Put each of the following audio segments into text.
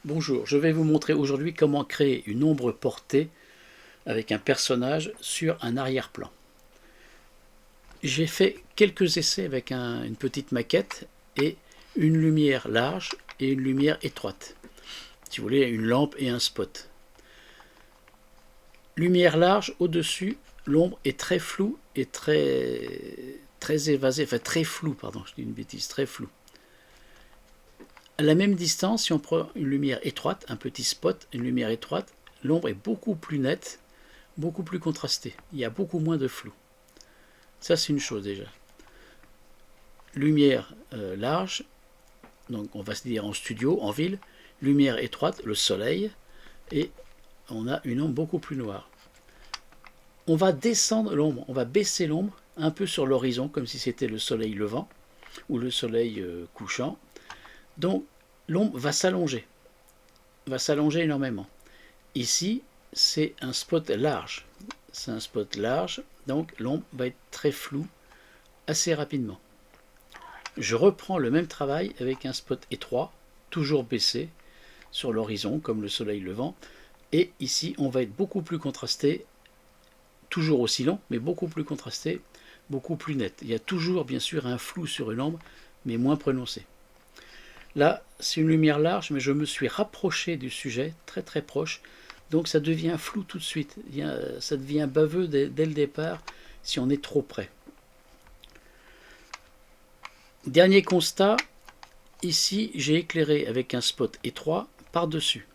Bonjour, je vais vous montrer aujourd'hui comment créer une ombre portée avec un personnage sur un arrière-plan. J'ai fait quelques essais avec une petite maquette et une lumière large et une lumière étroite. Si vous voulez, une lampe et un spot. Lumière large au-dessus, l'ombre est très floue et très évasée, enfin très floue, pardon, je dis une bêtise, très floue. À la même distance, si on prend une lumière étroite, un petit spot, une lumière étroite, l'ombre est beaucoup plus nette, beaucoup plus contrastée. Il y a beaucoup moins de flou. Ça, c'est une chose déjà. Lumière large, donc on va se dire en studio, en ville. Lumière étroite, le soleil, et on a une ombre beaucoup plus noire. On va descendre l'ombre, on va baisser l'ombre un peu sur l'horizon, comme si c'était le soleil levant ou le soleil couchant. Donc l'ombre va s'allonger énormément. Ici, c'est un spot large. C'est un spot large, donc l'ombre va être très floue assez rapidement. Je reprends le même travail avec un spot étroit, toujours baissé sur l'horizon, comme le soleil levant. Et ici, on va être beaucoup plus contrasté, toujours aussi long, mais beaucoup plus contrasté, beaucoup plus net. Il y a toujours, bien sûr, un flou sur une ombre, mais moins prononcé. Là, c'est une lumière large, mais je me suis rapproché du sujet, très très proche, donc ça devient flou tout de suite. Ça devient baveux dès le départ si on est trop près. Dernier constat, ici j'ai éclairé avec un spot étroit par-dessus,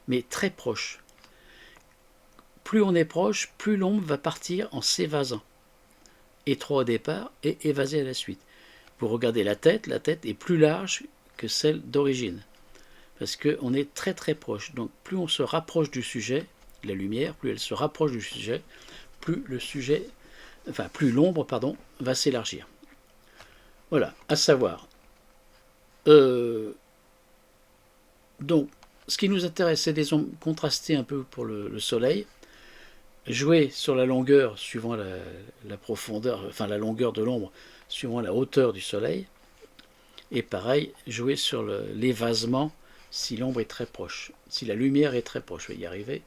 mais très proche. Plus on est proche, plus l'ombre va partir en s'évasant. Étroit au départ et évasé à la suite. Vous regardez la tête est plus large que celle d'origine, parce qu'on est très très proche. Donc plus on se rapproche du sujet, la lumière, plus elle se rapproche du sujet, plus l'ombre va s'élargir. Voilà, à savoir. Donc, ce qui nous intéresse, c'est des ombres contrastées un peu pour le soleil, jouer sur la longueur suivant la profondeur, enfin la longueur de l'ombre suivant la hauteur du soleil, et pareil, jouer sur l'évasement si l'ombre est très proche, si la lumière est très proche, je vais y arriver.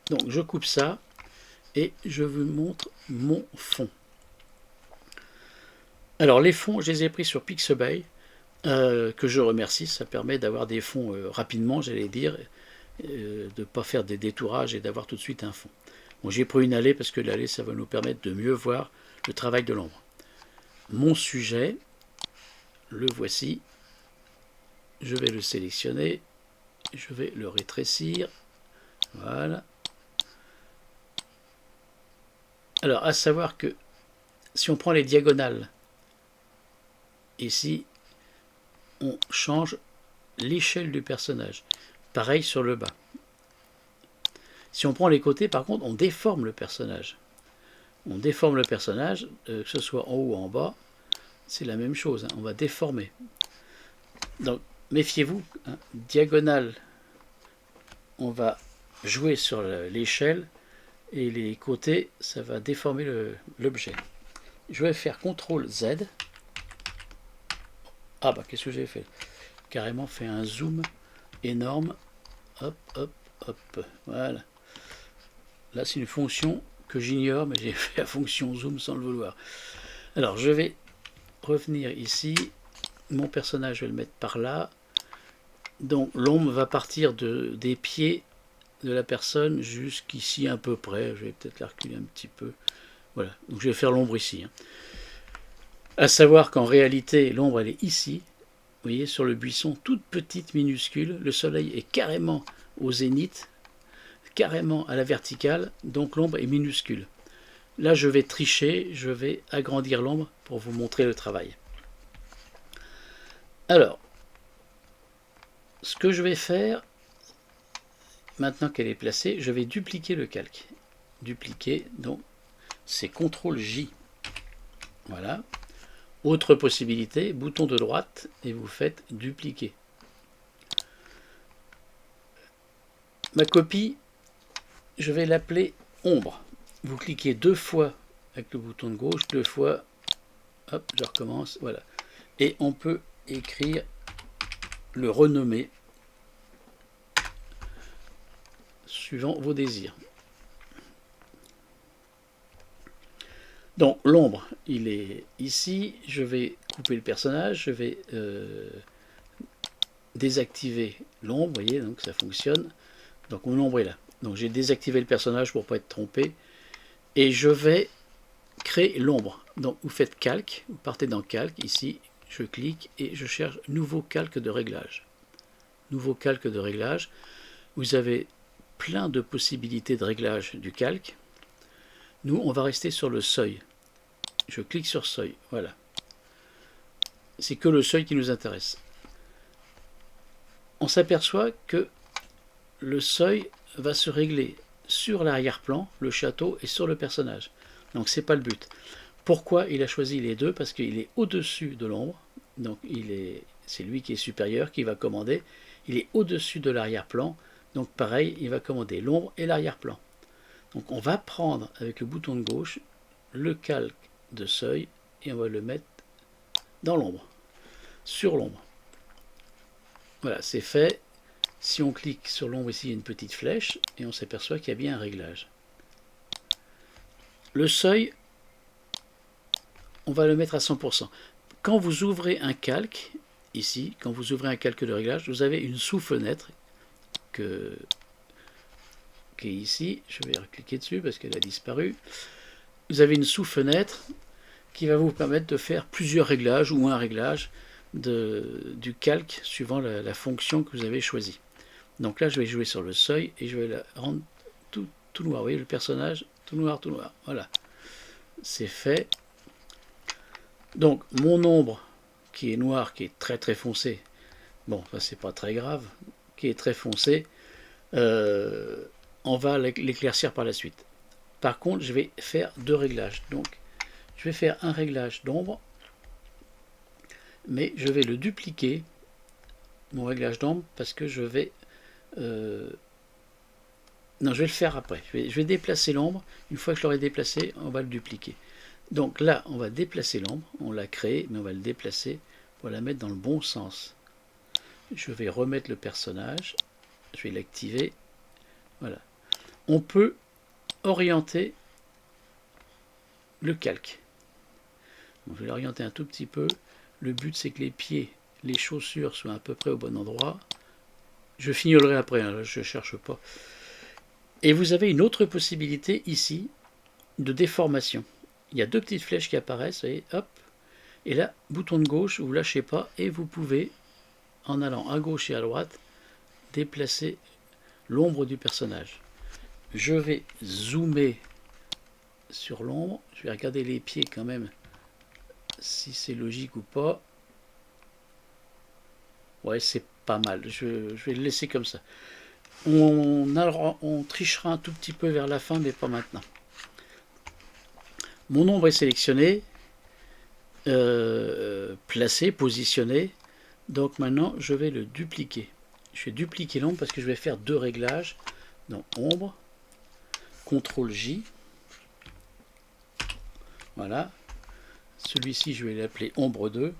Donc je coupe ça et je vous montre mon fond. Alors les fonds, je les ai pris sur Pixabay, que je remercie, ça permet d'avoir des fonds rapidement, j'allais dire, de ne pas faire des détourages et d'avoir tout de suite un fond. Bon, j'ai pris une allée parce que l'allée, ça va nous permettre de mieux voir le travail de l'ombre. Mon sujet, le voici. Je vais le sélectionner, je vais le rétrécir. Voilà. Alors, à savoir que si on prend les diagonales, ici, on change l'échelle du personnage. Pareil sur le bas. Si on prend les côtés, par contre, on déforme le personnage. On déforme le personnage, que ce soit en haut ou en bas, c'est la même chose, hein, on va déformer. Donc, méfiez-vous, hein, diagonale, on va jouer sur l'échelle, et les côtés, ça va déformer l'objet. Je vais faire CTRL Z. Ah bah, qu'est-ce que j'ai fait? Carrément fait un zoom énorme. Hop, hop, hop. Voilà. Là, c'est une fonction que j'ignore, mais j'ai fait la fonction zoom sans le vouloir. Alors, je vais revenir ici. Mon personnage, je vais le mettre par là. Donc, l'ombre va partir des pieds de la personne jusqu'ici à peu près. Je vais peut-être la reculer un petit peu. Voilà. Donc, je vais faire l'ombre ici. À savoir qu'en réalité, l'ombre, elle est ici. Vous voyez, sur le buisson, toute petite, minuscule. Le soleil est carrément au zénith, carrément à la verticale, donc l'ombre est minuscule. Là, je vais tricher, je vais agrandir l'ombre pour vous montrer le travail. Alors, ce que je vais faire, maintenant qu'elle est placée, je vais dupliquer le calque. Dupliquer, donc c'est CTRL J. Voilà. Autre possibilité, bouton de droite, et vous faites dupliquer. Ma copie, je vais l'appeler ombre. Vous cliquez 2 fois avec le bouton de gauche, 2 fois, hop, je recommence, voilà. Et on peut écrire, le renommer, suivant vos désirs. Donc l'ombre, il est ici. Je vais couper le personnage. Je vais désactiver l'ombre. Vous voyez, donc ça fonctionne. Donc mon ombre est là. Donc j'ai désactivé le personnage pour ne pas être trompé. Et je vais créer l'ombre. Donc vous faites calque. Vous partez dans calque. Ici, je clique et je cherche nouveau calque de réglage. Nouveau calque de réglage. Vous avez plein de possibilités de réglage du calque. Nous, on va rester sur le seuil. Je clique sur seuil, voilà. C'est que le seuil qui nous intéresse. On s'aperçoit que le seuil va se régler sur l'arrière-plan, le château, et sur le personnage. Donc c'est pas le but. Pourquoi il a choisi les deux? Parce qu'il est au-dessus de l'ombre. Donc c'est lui qui est supérieur, qui va commander. Il est au-dessus de l'arrière-plan. Donc pareil, il va commander l'ombre et l'arrière-plan. Donc on va prendre avec le bouton de gauche le calque de seuil et on va le mettre dans l'ombre, sur l'ombre. Voilà, c'est fait. Si on clique sur l'ombre ici, il y a une petite flèche et on s'aperçoit qu'il y a bien un réglage. Le seuil, on va le mettre à 100%. Quand vous ouvrez un calque, ici, quand vous ouvrez un calque de réglage, vous avez une sous-fenêtre qui est ici. Je vais cliquer dessus parce qu'elle a disparu. Vous avez une sous-fenêtre qui va vous permettre de faire plusieurs réglages ou un réglage du calque suivant la fonction que vous avez choisie. Donc là, je vais jouer sur le seuil et je vais la rendre tout noir. Vous voyez le personnage, tout noir, tout noir. Voilà, c'est fait. Donc mon ombre qui est noir, qui est très très foncé, bon, ça c'est pas très grave, qui est très foncé, on va l'éclaircir par la suite. Par contre, je vais faire deux réglages. Donc, je vais faire un réglage d'ombre, mais je vais le dupliquer, mon réglage d'ombre, parce que je vais... non, je vais le faire après. Je vais déplacer l'ombre. Une fois que je l'aurai déplacé, on va le dupliquer. Donc là, on va déplacer l'ombre. On l'a créé, mais on va le déplacer pour la mettre dans le bon sens. Je vais remettre le personnage. Je vais l'activer. Voilà. On peut orienter le calque. Donc, je vais l'orienter un tout petit peu. Le but, c'est que les pieds, les chaussures soient à peu près au bon endroit. Je fignolerai après, hein, je ne cherche pas. Et vous avez une autre possibilité ici de déformation. Il y a deux petites flèches qui apparaissent, et hop. Et là, bouton de gauche, vous ne lâchez pas et vous pouvez, en allant à gauche et à droite, déplacer l'ombre du personnage. Je vais zoomer sur l'ombre. Je vais regarder les pieds quand même, si c'est logique ou pas. Ouais, c'est pas mal. Je vais le laisser comme ça. On trichera un tout petit peu vers la fin, mais pas maintenant. Mon ombre est sélectionné, placé, positionné. Donc maintenant, je vais le dupliquer. Je vais dupliquer l'ombre parce que je vais faire deux réglages. Donc ombre, CTRL J. Voilà. Celui-ci, je vais l'appeler ombre 2.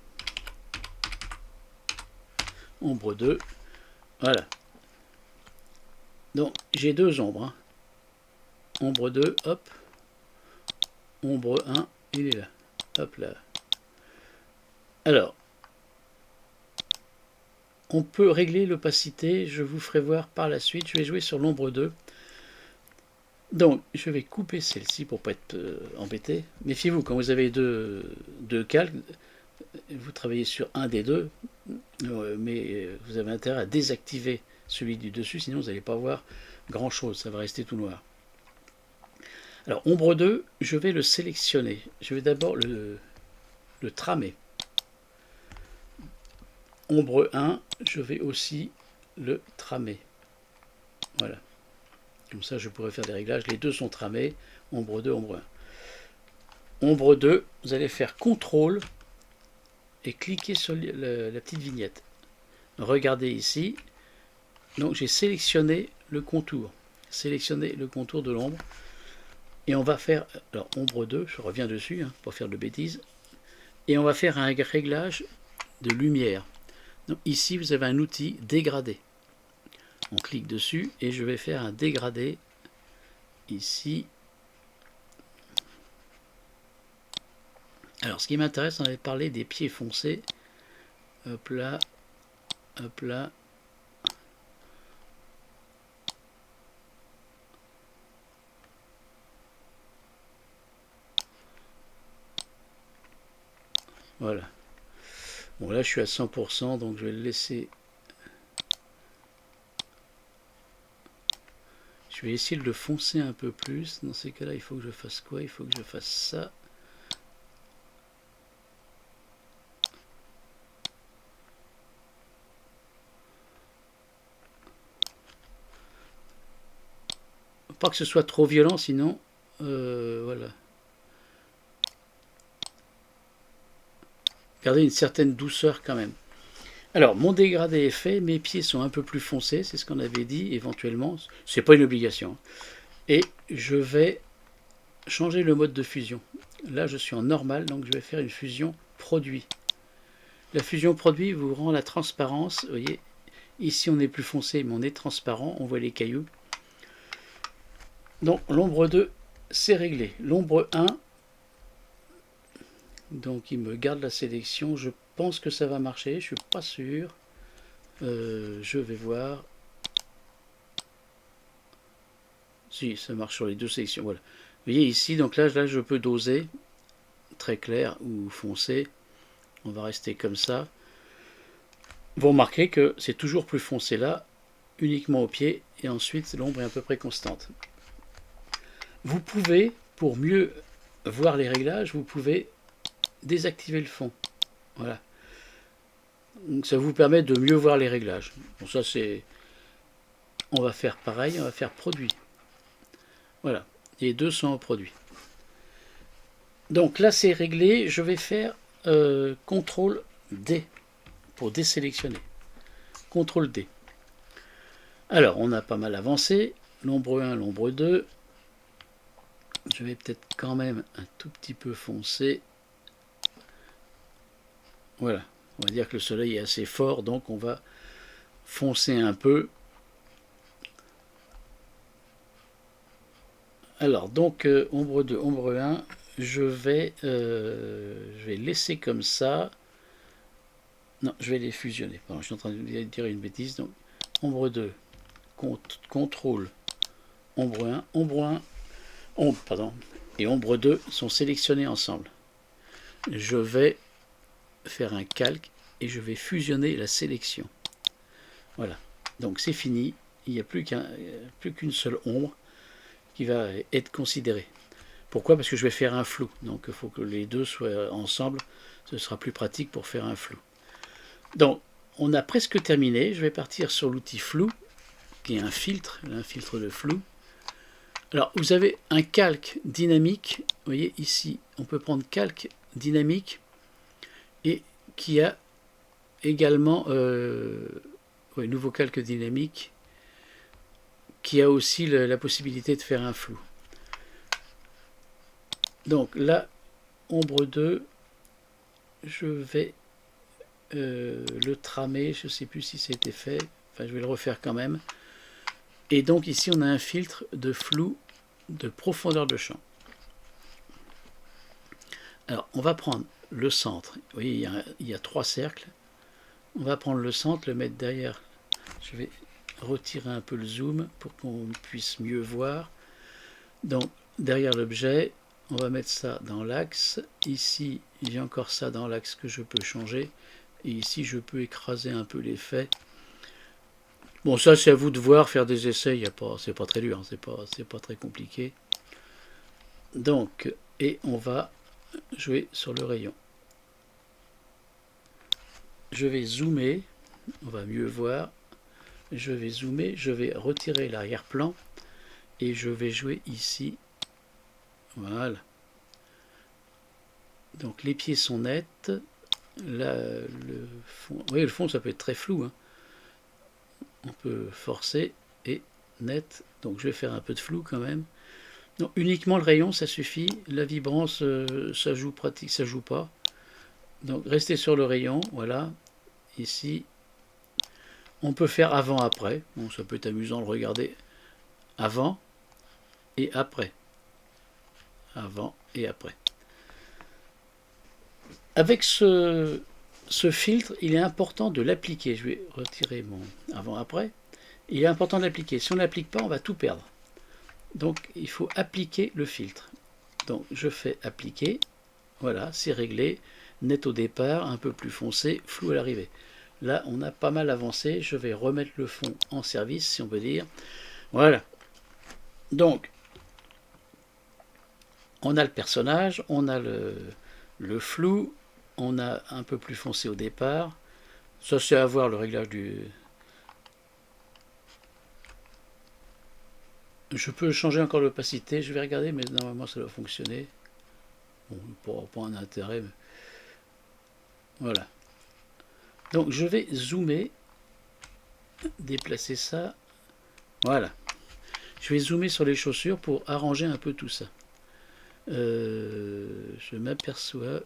Ombre 2. Voilà. Donc, j'ai deux ombres. Hein. Ombre 2, hop. Ombre 1, il est là. Hop là. Alors, on peut régler l'opacité. Je vous ferai voir par la suite. Je vais jouer sur l'ombre 2. Donc, je vais couper celle-ci pour ne pas être embêté. Méfiez-vous, quand vous avez deux calques, vous travaillez sur un des deux, mais vous avez intérêt à désactiver celui du dessus, sinon vous n'allez pas voir grand-chose, ça va rester tout noir. Alors, ombre 2, je vais le sélectionner. Je vais d'abord le tramer. Ombre 1, je vais aussi le tramer. Voilà. Comme ça, je pourrais faire des réglages. Les deux sont tramés. Ombre 2, ombre 1. Ombre 2, vous allez faire CTRL et cliquer sur la petite vignette. Regardez ici. Donc, j'ai sélectionné le contour. Sélectionné le contour de l'ombre. Et on va faire... Alors, ombre 2, je reviens dessus, hein, pour faire de bêtises. Et on va faire un réglage de lumière. Donc, ici, vous avez un outil dégradé. On clique dessus et je vais faire un dégradé ici. Alors ce qui m'intéresse, on avait parlé des pieds foncés. Hop là, hop là. Voilà. Bon là je suis à 100%, donc je vais le laisser. Je vais essayer de le foncer un peu plus. Dans ces cas-là, il faut que je fasse quoi? Il faut que je fasse ça. Pas que ce soit trop violent, sinon, voilà. Gardez une certaine douceur quand même. Alors, mon dégradé est fait, mes pieds sont un peu plus foncés, c'est ce qu'on avait dit, éventuellement. C'est pas une obligation. Et je vais changer le mode de fusion. Là, je suis en normal, donc je vais faire une fusion produit. La fusion produit vous rend la transparence. Vous voyez, ici on est plus foncé, mais on est transparent, on voit les cailloux. Donc l'ombre 2, c'est réglé. L'ombre 1, donc il me garde la sélection. Je pense que ça va marcher, je suis pas sûr. Je vais voir. Si, ça marche sur les deux sélections. Voilà. Vous voyez ici, donc là je peux doser, très clair ou foncé. On va rester comme ça. Vous remarquez que c'est toujours plus foncé là, uniquement au pied, et ensuite l'ombre est à peu près constante. Vous pouvez, pour mieux voir les réglages, vous pouvez désactiver le fond. Voilà. Donc ça vous permet de mieux voir les réglages. Bon, ça c'est... On va faire pareil, on va faire produit. Voilà, les deux sont en produit. Donc là c'est réglé, je vais faire CTRL D pour désélectionner. CTRL D. Alors on a pas mal avancé, l'ombre 1, l'ombre 2. Je vais peut-être quand même un tout petit peu foncer. Voilà, on va dire que le soleil est assez fort, donc on va foncer un peu. Alors, donc, ombre 2, ombre 1, je vais laisser comme ça. Non, je vais les fusionner. Pardon, je suis en train de dire une bêtise. Donc, ombre 2, contrôle, ombre 1, ombre 1, ombre, pardon, et ombre 2 sont sélectionnés ensemble. Je vais faire un calque et je vais fusionner la sélection. Voilà, donc c'est fini. Il n'y a plus qu'une seule ombre qui va être considérée. Pourquoi? Parce que je vais faire un flou. Donc il faut que les deux soient ensemble. Ce sera plus pratique pour faire un flou. Donc on a presque terminé. Je vais partir sur l'outil flou, qui est un filtre de flou. Alors vous avez un calque dynamique. Vous voyez ici, on peut prendre calque dynamique et qui a également nouveau calque dynamique qui a aussi la possibilité de faire un flou. Donc là, ombre 2, je vais le tramer, je ne sais plus si c'était fait, enfin je vais le refaire quand même. Et donc ici on a un filtre de flou de profondeur de champ. Alors on va prendre le centre, vous voyez il y a 3 cercles, on va prendre le centre, le mettre derrière, je vais retirer un peu le zoom pour qu'on puisse mieux voir. Donc derrière l'objet, on va mettre ça dans l'axe. Ici, j'ai encore ça dans l'axe que je peux changer. Et ici, je peux écraser un peu l'effet. Bon, ça, c'est à vous de voir, faire des essais. C'est pas très dur, hein, c'est pas très compliqué. Donc, et on va jouer sur le rayon. Je vais zoomer. On va mieux voir. Je vais zoomer. Je vais retirer l'arrière-plan. Et je vais jouer ici. Voilà. Donc les pieds sont nets. Là, le fond, oui, le fond ça peut être très flou. Hein. On peut forcer et net. Donc je vais faire un peu de flou quand même. Non, uniquement le rayon ça suffit. La vibrance ça joue pratique, ça joue pas. Donc restez sur le rayon. Voilà. Ici. On peut faire avant-après. Bon, ça peut être amusant de regarder avant et après. Avant et après. Avec ce filtre, il est important de l'appliquer. Je vais retirer mon avant-après. Il est important de l'appliquer. Si on ne l'applique pas, on va tout perdre. Donc, il faut appliquer le filtre. Donc, je fais appliquer. Voilà, c'est réglé. Net au départ, un peu plus foncé, flou à l'arrivée. Là, on a pas mal avancé. Je vais remettre le fond en service, si on peut dire. Voilà. Donc, on a le personnage, on a le flou, on a un peu plus foncé au départ. Ça, c'est à voir le réglage du... Je peux changer encore l'opacité, je vais regarder, mais normalement ça doit fonctionner. Bon, pour pas un intérêt, mais... Voilà. Donc je vais zoomer, déplacer ça. Voilà. Je vais zoomer sur les chaussures pour arranger un peu tout ça. Je m'aperçois...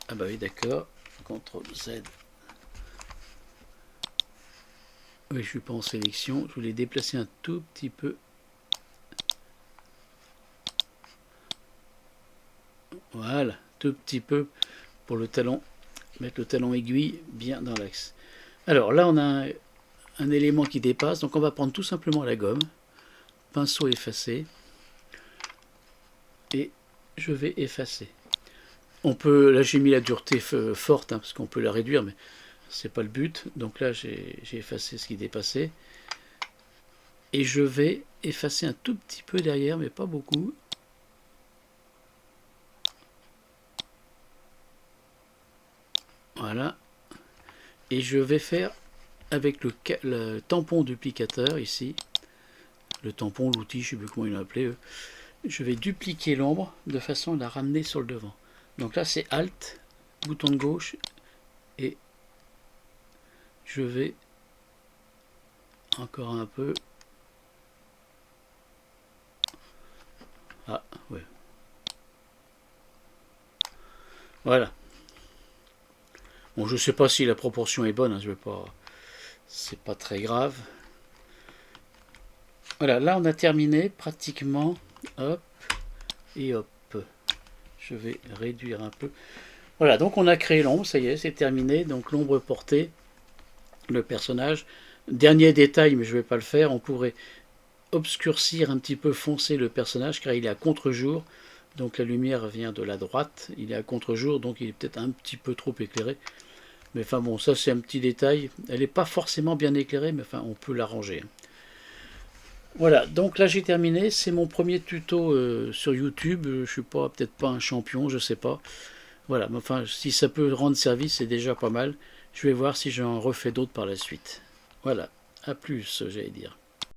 Ah bah oui, d'accord. CTRL Z. Oui, je ne suis pas en sélection. Je voulais déplacer un tout petit peu. Voilà, tout petit peu pour le talon. Mettre le talon aiguille bien dans l'axe. Alors là, on a un élément qui dépasse. Donc on va prendre tout simplement la gomme. Pinceau effacé. Et je vais effacer. On peut, là j'ai mis la dureté forte, hein, parce qu'on peut la réduire, mais c'est pas le but. Donc là j'ai effacé ce qui dépassait. Et je vais effacer un tout petit peu derrière, mais pas beaucoup. Voilà. Et je vais faire avec le tampon duplicateur ici. Le tampon, l'outil, je ne sais plus comment ils l'ont appelé. Je vais dupliquer l'ombre de façon à la ramener sur le devant. Donc là c'est Alt, bouton de gauche, et je vais encore un peu. Ah ouais. Voilà. Bon, je sais pas si la proportion est bonne, hein, je vais pas. C'est pas très grave. Voilà, là on a terminé pratiquement. Hop et hop. Je vais réduire un peu. Voilà, donc on a créé l'ombre, ça y est, c'est terminé. Donc l'ombre portée, le personnage. Dernier détail, mais je ne vais pas le faire, on pourrait obscurcir un petit peu, foncer le personnage, car il est à contre-jour. Donc la lumière vient de la droite, il est à contre-jour, donc il est peut-être un petit peu trop éclairé. Mais enfin bon, ça c'est un petit détail. Elle n'est pas forcément bien éclairée, mais enfin on peut l'arranger. Voilà, donc là j'ai terminé. C'est mon premier tuto sur YouTube. Je suis pas, peut-être pas un champion, je sais pas. Voilà, mais enfin si ça peut rendre service, c'est déjà pas mal. Je vais voir si j'en refais d'autres par la suite. Voilà, à plus, j'allais dire.